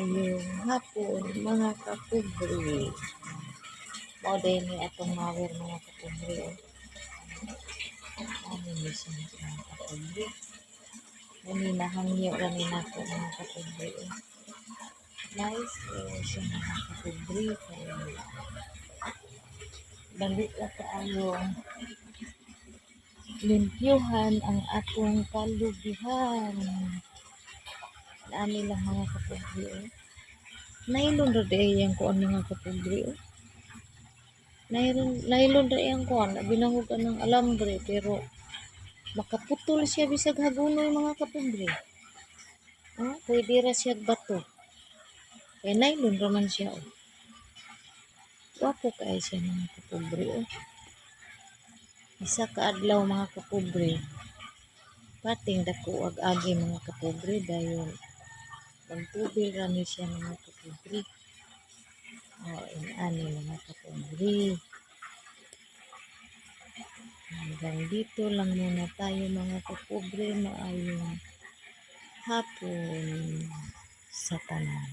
maayong hapon mga kapobre. Mao din ni atong mawer mga kapobre. Ano ni siya mga kapobre? Nani nahangyo rani nako mga kapobre. Nice siya mga kapobre. Dali ra kaayong limpyuhan ang atong kalugihan. Nami lang mga kapobre. Nailon ra di yang kuan mga kapobre. Nailon ra yang kuan, binahugan ng alambre pero makaputol siya bisag hagunoy mga kapobre. Pwede ra siya bato. Kaya nailon ra man siya. Wapo kay siya mga kapobre. Isa ka adlaw mga kapobre. Pating dako ag-agi mga kapobre dahil magtubil ra ni siya mga kapobre. Inani mga kapobre. Hanggang dito lang muna tayo mga kapobre. Maayong hapon sa tanan.